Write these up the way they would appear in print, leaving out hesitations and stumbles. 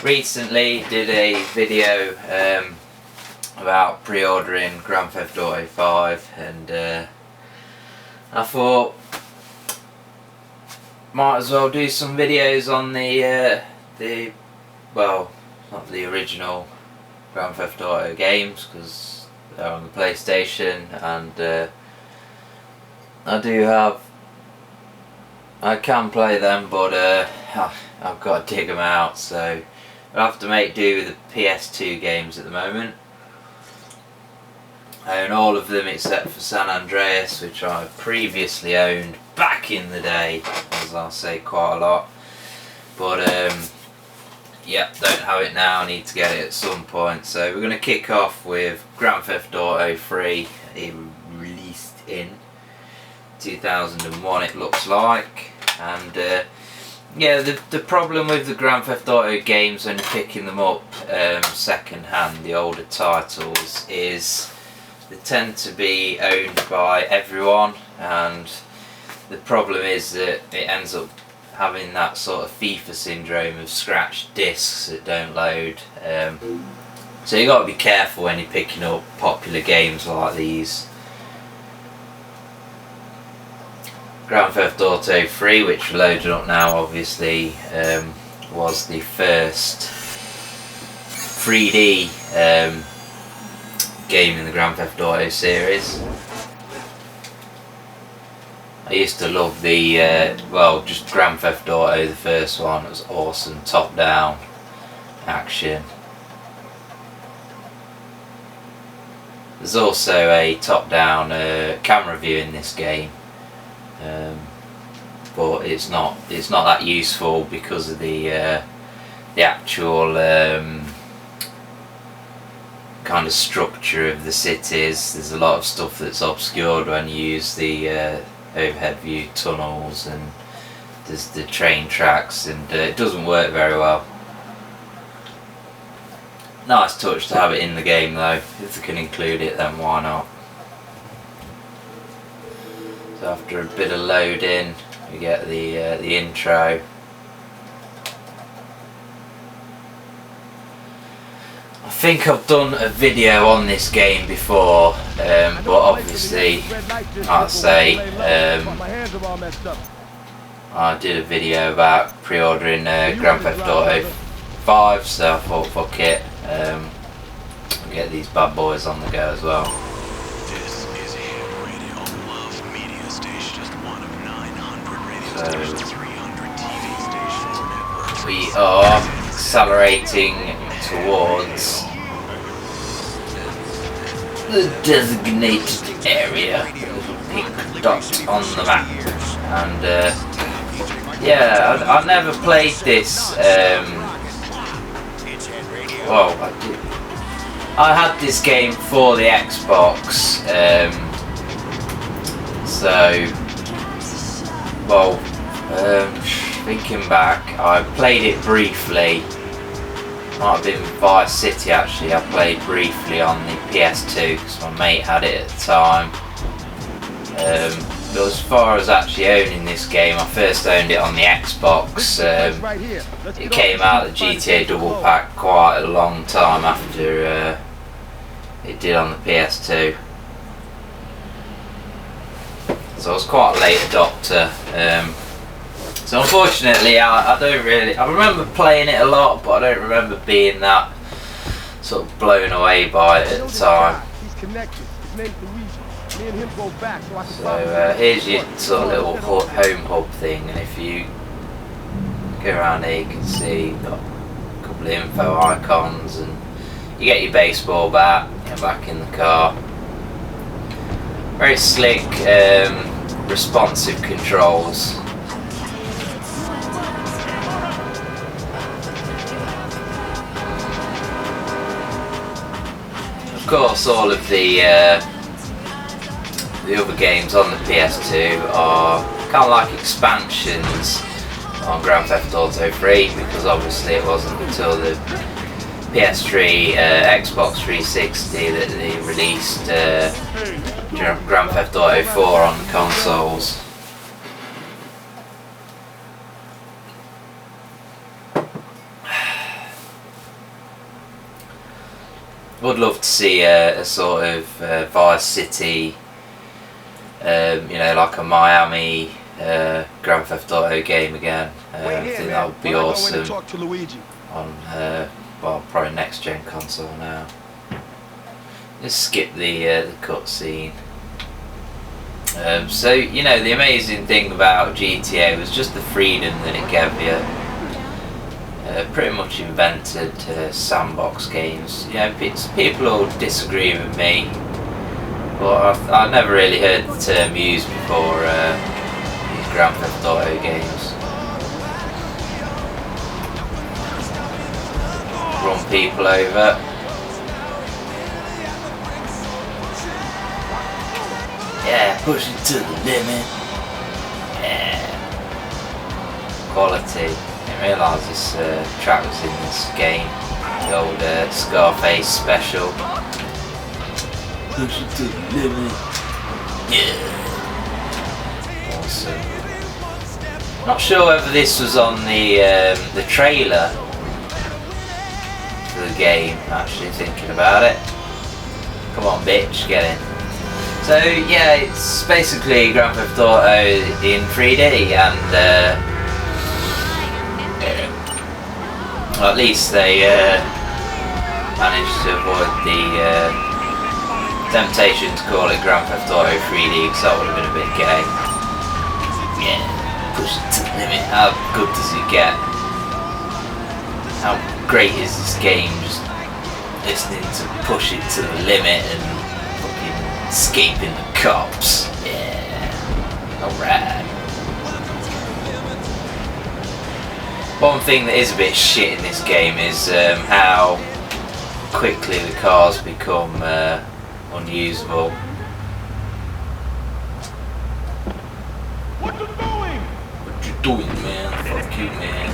Recently did a video about pre-ordering Grand Theft Auto 5, and I thought might as well do some videos on the well, not the original Grand Theft Auto games, because they're on the PlayStation, and I can play them, but I've got to dig them out, so I'll have to make do with the PS2 games at the moment. I own all of them except for San Andreas, which I previously owned back in the day, as I'll say quite a lot. But yeah, don't have it now, I need to get it at some point. So we're going to kick off with Grand Theft Auto 3, released in 2001 it looks like. And yeah, the problem with the Grand Theft Auto games when you're picking them up second hand, the older titles, is they tend to be owned by everyone, and the problem is that it ends up having that sort of FIFA syndrome of scratched discs that don't load. So you got to be careful when you're picking up popular games like these. Grand Theft Auto 3, which loaded up now obviously, was the first 3D game in the Grand Theft Auto series. I used to love the, well, just Grand Theft Auto, the first one. It was awesome, top down action. There's also a top down camera view in this game. But it's not that useful because of the actual kind of structure of the cities. There's a lot of stuff that's obscured when you use the overhead view tunnels, and there's the train tracks, and it doesn't work very well. Nice touch to have it in the game though. If they can include it, then why not? So after a bit of loading, we get the intro. I think I've done a video on this game before, but obviously, I'd say I did a video about pre-ordering Grand Theft Auto 5, so I thought fuck it, I'll get these bad boys on the go as well. We are accelerating towards the designated area, little pink dot on the map, and yeah, I've never played this. Well, I had this game for the Xbox, so well. Thinking back, I played it briefly. Might have been Vice City actually. I played briefly on the PS2 because my mate had it at the time. But as far as actually owning this game, I first owned it on the Xbox. It came out the GTA Double Pack quite a long time after it did on the PS2. So I was quite a late adopter. So unfortunately, I don't really. I remember playing it a lot, but I don't remember being that sort of blown away by it at the time. So here's your sort of little home hub thing, and if you go around here, you can see you've got a couple of info icons, and you get your baseball bat. You're back in the car. Very slick, responsive controls. Of course, all of the other games on the PS2 are kind of like expansions on Grand Theft Auto 3, because obviously it wasn't until the PS3, Xbox 360 that they released Grand Theft Auto 4 on the consoles. would love to see a sort of Vice City, you know, like a Miami Grand Theft Auto game again. I think that would be awesome on well, probably next gen console now. Just skip the cutscene. So, you know, the amazing thing about GTA was just the freedom that it gave you. Pretty much invented sandbox games. You know, people will disagree with me, but I've never really heard the term used before these Grand Theft Auto games. Run people over. Yeah, push it to the limit. Yeah. Quality. I didn't realise this track was in this game. The old Scarface special. Push it to the limit. Yeah. Awesome. Not sure whether this was on the trailer for the game, actually thinking about it. Come on bitch, get in. So yeah, it's basically Grand Theft Auto in 3D, and well, at least they managed to avoid the temptation to call it Grand Theft Auto 3D, because that would have been a bit gay. Yeah, push it to the limit. How good does it get? How great is this game? Just listening to Push It to the Limit and fucking escaping the cops. Yeah, alright. One thing that is a bit shit in this game is how quickly the cars become unusable. What you doing, man? Fuck you, man.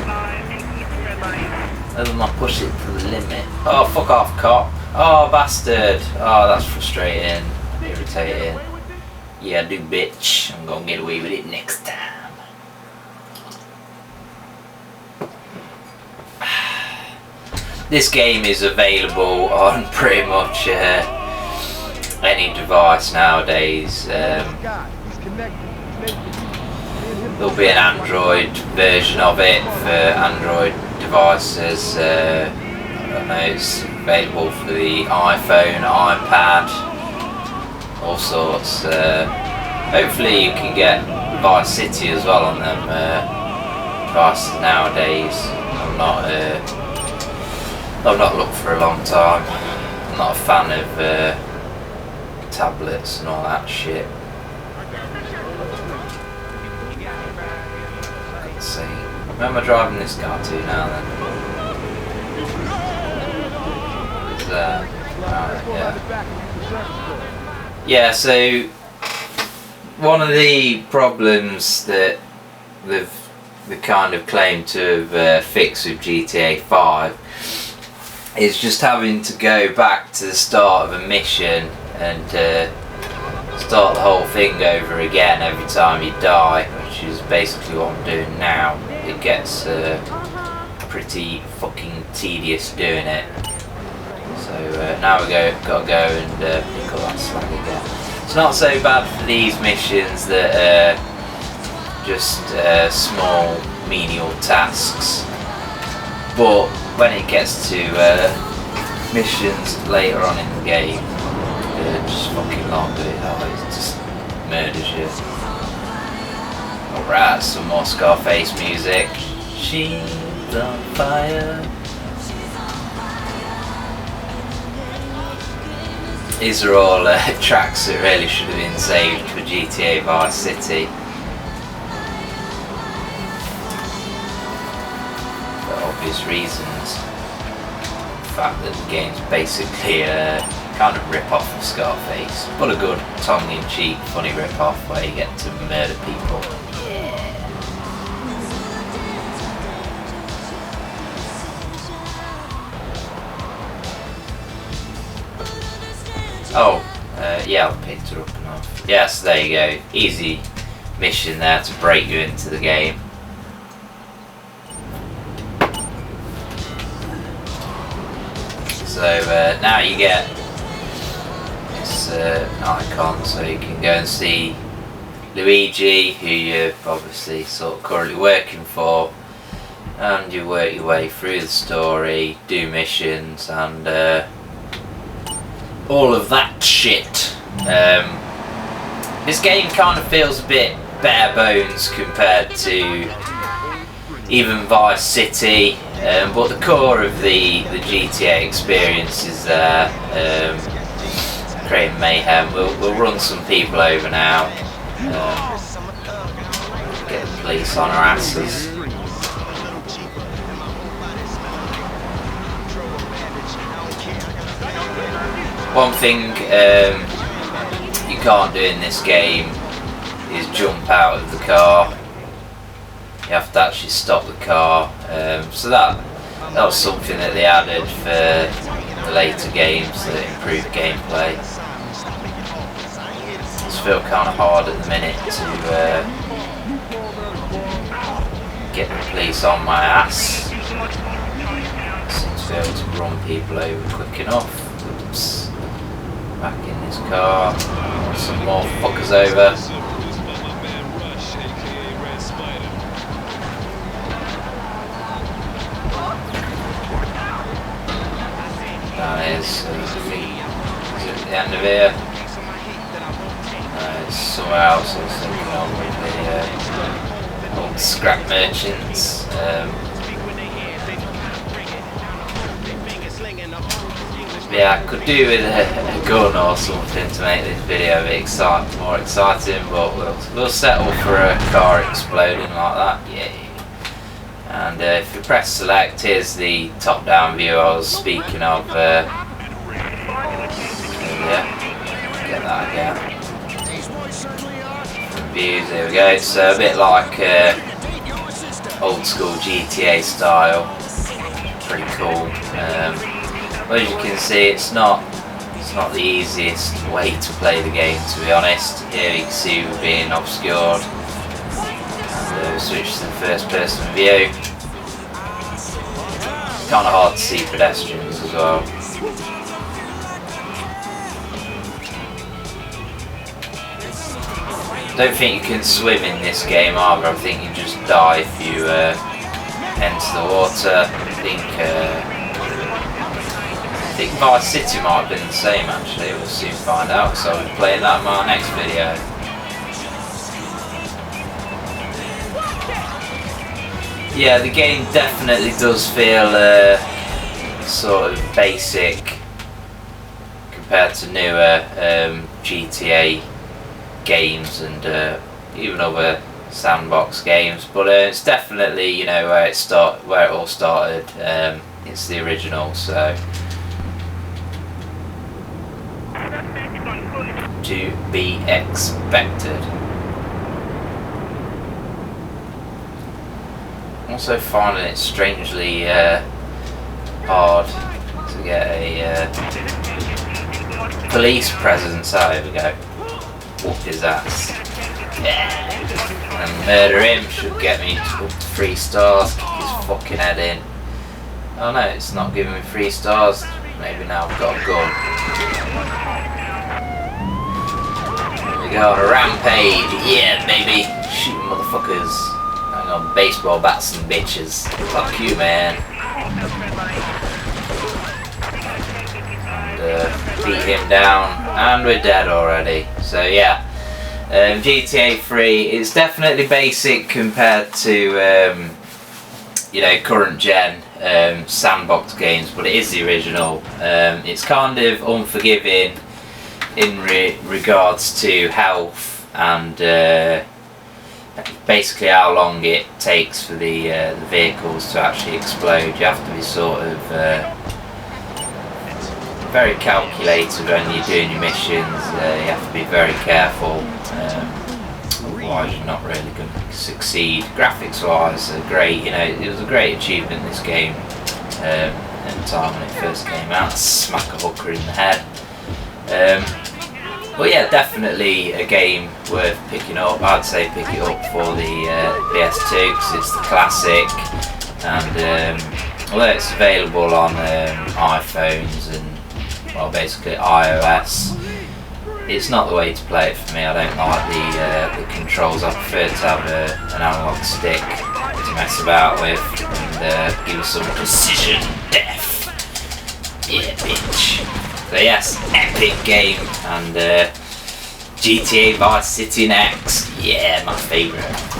Other than my push it to the limit. Oh, fuck off, cop. Oh, bastard. Oh, that's frustrating. Irritating. Yeah, do bitch. I'm gonna get away with it next time. This game is available on pretty much any device nowadays. There'll be an Android version of it for Android devices. I don't know, it's available for the iPhone, iPad, all sorts. Hopefully you can get Vice City as well on them devices nowadays. I've not looked for a long time. I'm not a fan of tablets and all that shit. Let's see. Where am I driving this car to now then? Yeah. Yeah, so one of the problems that they've kind of claimed to have fixed with GTA 5 is just having to go back to the start of a mission and start the whole thing over again every time you die, which is basically what I'm doing now. It gets pretty fucking tedious doing it. So now we gotta go and pick up that slag again. It's not so bad for these missions that are just small menial tasks, but when it gets to missions later on in the game, just fucking longer, it just murders you. Alright, some more Scarface music. She's on fire. These are all tracks that really should have been saved for GTA Vice City. For obvious reasons. The fact that the game's basically a kind of rip-off of Scarface, but a good tongue-in-cheek funny rip-off where you get to murder people. Oh, yeah, I picked her up enough. Yes, there you go. Easy mission there to break you into the game. So now you get this icon, so you can go and see Luigi, who you're obviously sort of currently working for, and you work your way through the story, do missions, and all of that shit. This game kind of feels a bit bare bones compared to even Vice City, but the core of the GTA experience is there. Creating mayhem. We'll run some people over now. Get the police on our asses. One thing you can't do in this game is jump out of the car. You have to actually stop the car. So that was something that they added for the later games that improved gameplay. It's feel kind of hard at the minute to get the police on my ass. Seems to be able to run people over quick enough. Oops. Back in this car. Some more fuckers over. Down here's at the end of here. It's somewhere else I was thinking of with the old scrap merchants. Yeah, I could do with a gun or something to make this video a bit more exciting, but we'll settle for a car exploding like that. Yay! And if you press select, here's the top-down view I was speaking of. Yeah, get that again. Views, there we go. It's a bit like old school GTA style. Pretty cool. But as you can see, it's not the easiest way to play the game, to be honest. Here you can see we're being obscured. And switch to the first person view. Kind of hard to see pedestrians as well. Don't think you can swim in this game either. I think you just die if you enter the water. I think Vice City might have been the same actually. We'll soon find out, so I'll be playing that in my next video. Yeah, the game definitely does feel sort of basic compared to newer GTA games and even other sandbox games, but it's definitely, you know, where it all started. It's the original, so to be expected. Also finding it strangely hard to get a police presence. Oh, here we go. Whoop his ass. Yeah. And murder him should get me up to 3 stars. Kick his fucking head in. Oh no, it's not giving me 3 stars. Maybe now I've got a gun. Here we go on a rampage. Yeah, baby. Shoot motherfuckers. Hang on, baseball bats and bitches. Fuck you, man. And beat him down. And we're dead already. So yeah. GTA 3 is definitely basic compared to you know, current gen sandbox games, but it is the original. It's kind of unforgiving in regards to health and basically how long it takes for the vehicles to actually explode. You have to be sort of very calculated when you're doing your missions. You have to be very careful, otherwise you're not really going to succeed. Graphics wise are great, you know, it was a great achievement, this game, at the time when it first came out. Smack a hooker in the head. But yeah, definitely a game worth picking up. I'd say pick it up for the PS2 because it's the classic, and although it's available on iPhones and, well, basically iOS, it's not the way to play it for me. I don't like the controls. I prefer to have an analog stick to mess about with and give us some precision death. Yeah, bitch. So yes, epic game, and GTA Vice City next. Yeah, my favourite.